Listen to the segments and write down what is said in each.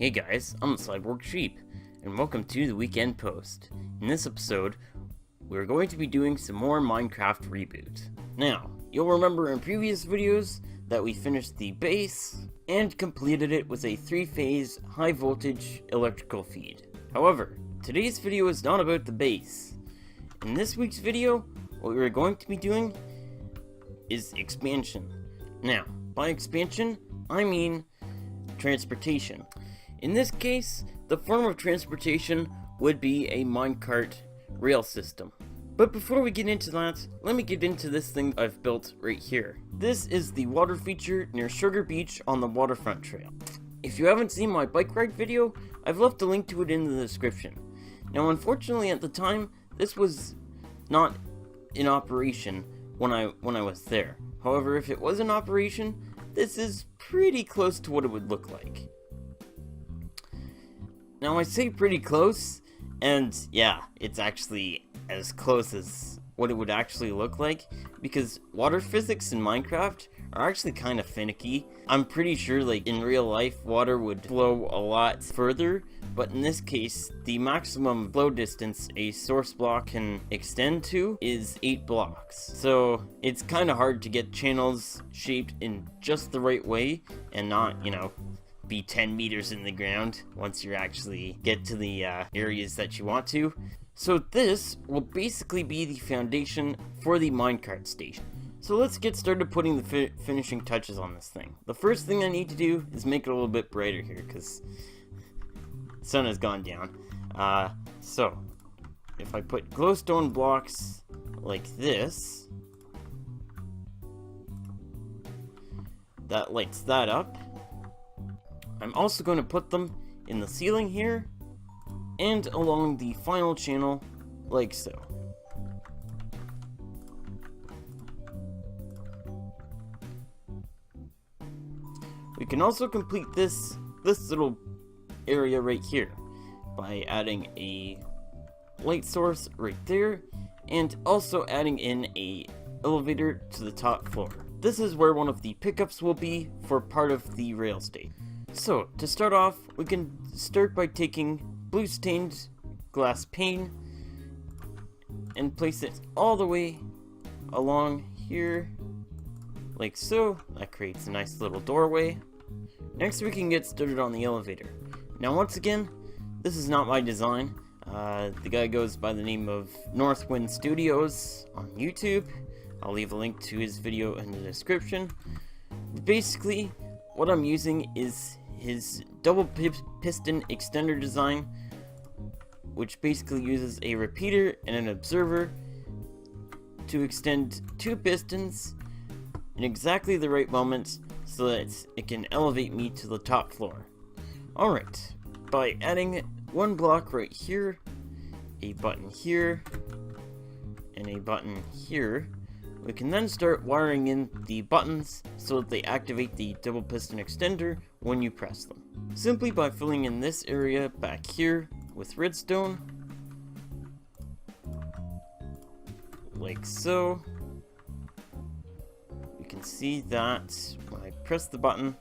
Hey guys, I'm the Cyborg Sheep, and welcome to the Weekend Post. In this episode, we're going to be doing some more Minecraft Reboot. Now, you'll remember in previous videos that we finished the base and completed it with a 3-phase high-voltage electrical feed. However, today's video is not about the base. In this week's video, what we're going to be doing is expansion. Now, by expansion, I mean transportation. In this case, the form of transportation would be a minecart rail system. But before we get into that, let me get into this thing I've built right here. This is the water feature near Sugar Beach on the waterfront trail. If you haven't seen my bike ride video, I've left a link to it in the description. Now unfortunately at the time, this was not in operation when I was there. However, if it was in operation, this is pretty close to what it would look like. Now I say pretty close, and yeah, it's actually as close as what it would actually look like, because water physics in Minecraft are actually kind of finicky. I'm pretty sure like in real life water would flow a lot further, but in this case the maximum flow distance a source block can extend to is 8 blocks. So it's kind of hard to get channels shaped in just the right way and not, be 10 meters in the ground once you actually get to the areas that you want to. So this will basically be the foundation for the minecart station. So let's get started putting the finishing touches on this thing. The first thing I need to do is make it a little bit brighter here because the sun has gone down. So if I put glowstone blocks like this, that lights that up. I'm also going to put them in the ceiling here and along the final channel like so. We can also complete this little area right here by adding a light source right there and also adding in a elevator to the top floor. This is where one of the pickups will be for part of the rail station. So, to start off, we can start by taking blue stained glass pane and place it all the way along here, like so. That creates a nice little doorway. Next, we can get started on the elevator. Now, once again, this is not my design. The guy goes by the name of Northwind Studios on YouTube. I'll leave a link to his video in the description. Basically, what I'm using is his double piston extender design, which basically uses a repeater and an observer to extend 2 pistons in exactly the right moment so that it can elevate me to the top floor. Alright, by adding 1 block right here, a button here, and a button here, we can then start wiring in the buttons so that they activate the double piston extender when you press them. Simply by filling in this area back here with redstone, like so. You can see that when I press the button,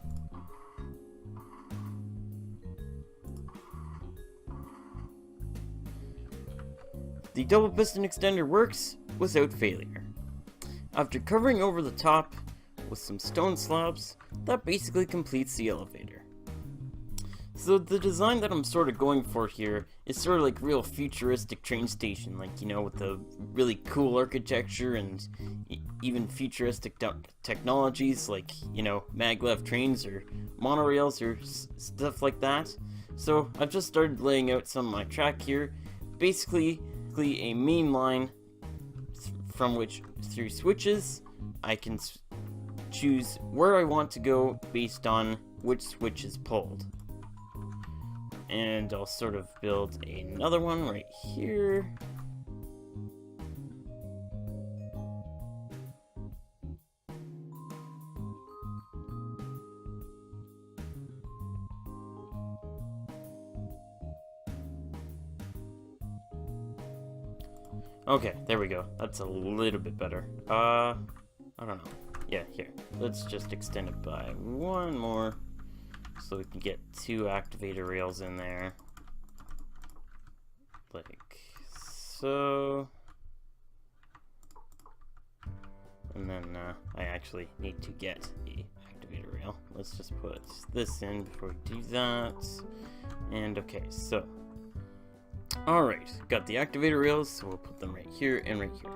the double piston extender works without failure. After covering over the top with some stone slabs, that basically completes the elevator. So the design that I'm sort of going for here is sort of like real futuristic train station, like, with the really cool architecture and even futuristic technologies like, MacLeod trains or monorails or stuff like that. So I've just started laying out some of my track here, basically a main line from which through switches I can choose where I want to go based on which switch is pulled. And I'll sort of build another one right here. Okay, there we go. That's a little bit better. I don't know. Yeah, here. Let's just extend it by 1 more so we can get 2 activator rails in there, like so. And then I actually need to get a activator rail. Let's just put this in before we do that. And okay, so alright, got the activator rails, so we'll put them right here and right here.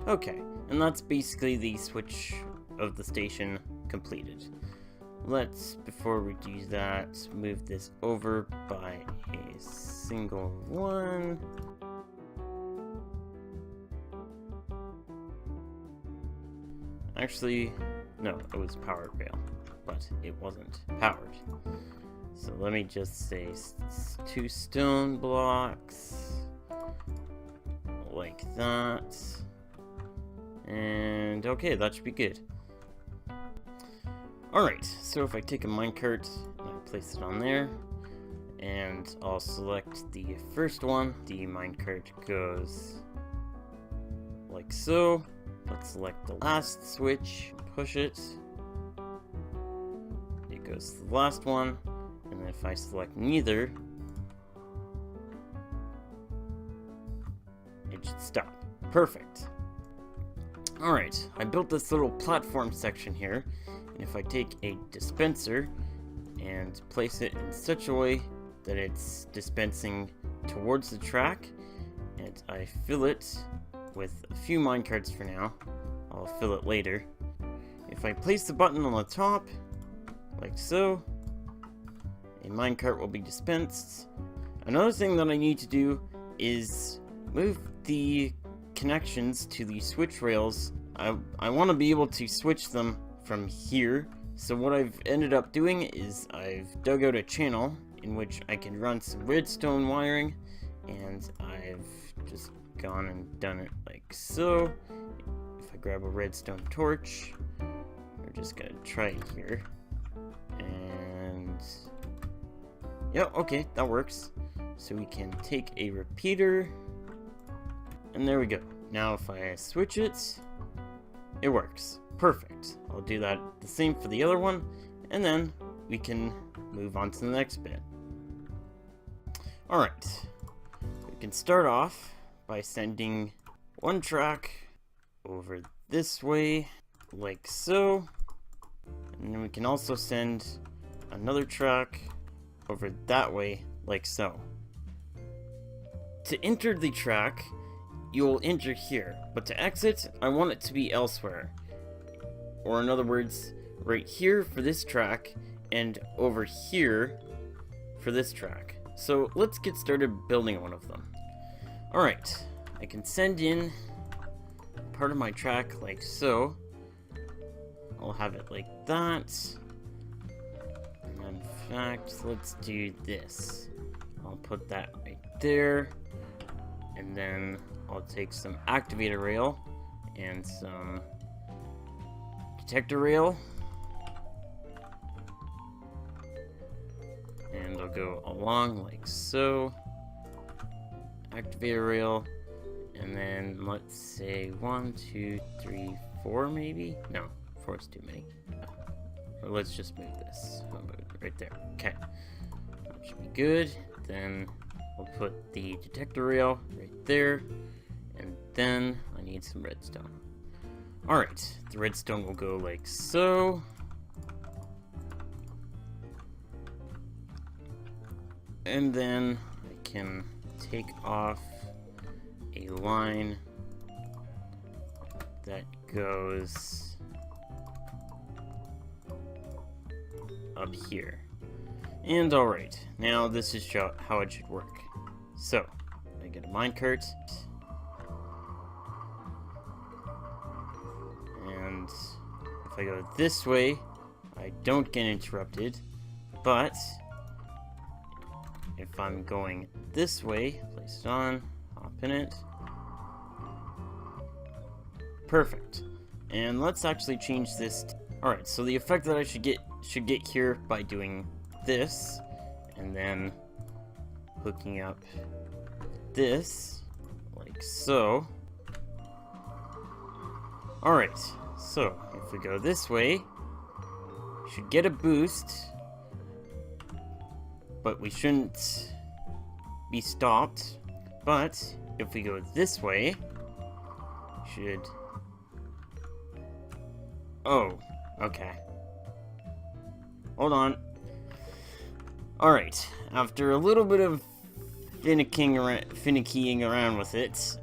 Okay, and that's basically the switch of the station completed. Let's, before we do that, move this over by a single one. Actually, no, it was powered rail, but it wasn't powered. So let me just say 2 stone blocks, like that. And okay, that should be good. Alright, so if I take a minecart and I place it on there, and I'll select the first one, the minecart goes like so. Let's select the last switch, push it. It goes to the last one, and then if I select neither, it should stop. Perfect. Alright, I built this little platform section here, and if I take a dispenser and place it in such a way that it's dispensing towards the track, and I fill it with a few minecarts for now, I'll fill it later. If I place the button on the top, like so, a minecart will be dispensed. Another thing that I need to do is move the connections to the switch rails. I want to be able to switch them from here. So what I've ended up doing is I've dug out a channel in which I can run some redstone wiring, and I've just gone and done it like so. If I grab a redstone torch, we're just gonna try it here, and yeah, okay, that works. So we can take a repeater, and there we go. Now if I switch it, it works. Perfect. I'll do that the same for the other one, and then we can move on to the next bit. Alright, we can start off by sending one track over this way, like so, and then we can also send another track over that way, like so. To enter the track, you will enter here, but to exit, I want it to be elsewhere. Or in other words, right here for this track, and over here for this track. So let's get started building one of them. Alright, I can send in part of my track like so. I'll have it like that. And in fact, let's do this. I'll put that right there. And then I'll take some activator rail and some detector rail. And I'll go along like so. Activator rail. And then let's say 1, 2, 3, 4 maybe? No, 4 is too many. Or let's just move this. I'll move it right there. Okay. That should be good. Then we'll put the detector rail right there. And then I need some redstone. Alright, the redstone will go like so. And then I can take off a line that goes up here. And alright, now this is how it should work. So, I get a minecart. And if I go this way, I don't get interrupted. But if I'm going this way, place it on, hop in it. Perfect. And let's actually change this. Alright, so the effect that I should get here by doing this, and then hooking up this, like so. Alright, so if we go this way, we should get a boost but we shouldn't be stopped. But if we go this way, should... Oh, okay. Hold on. Alright, after a little bit of finickying around with it,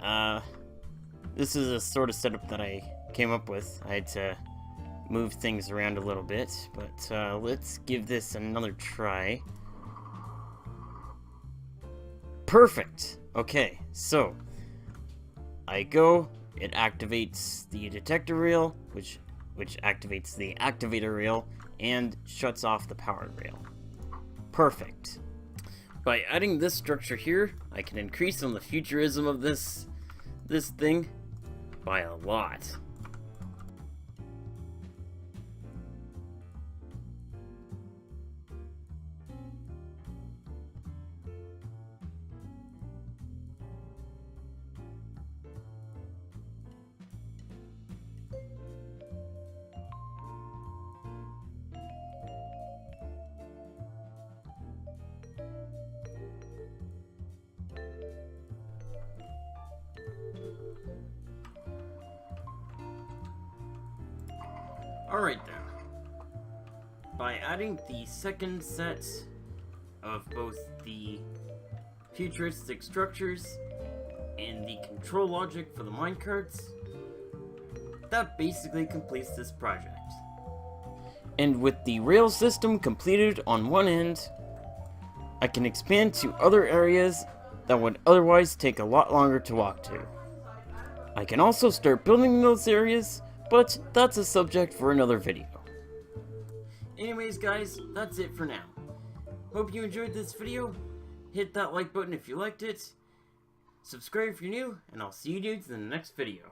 this is a sort of setup that I came up with. I had to move things around a little bit, but let's give this another try. Perfect! Okay, so I go, it activates the detector rail, which activates the activator rail, and shuts off the power rail. Perfect. By adding this structure here, I can increase on the futurism of this thing by a lot. Alright then. By adding the second set of both the futuristic structures and the control logic for the minecarts, that basically completes this project. And with the rail system completed on one end, I can expand to other areas that would otherwise take a lot longer to walk to. I can also start building those areas, but that's a subject for another video. Anyways guys, that's it for now. Hope you enjoyed this video. Hit that like button if you liked it. Subscribe if you're new, and I'll see you dudes in the next video.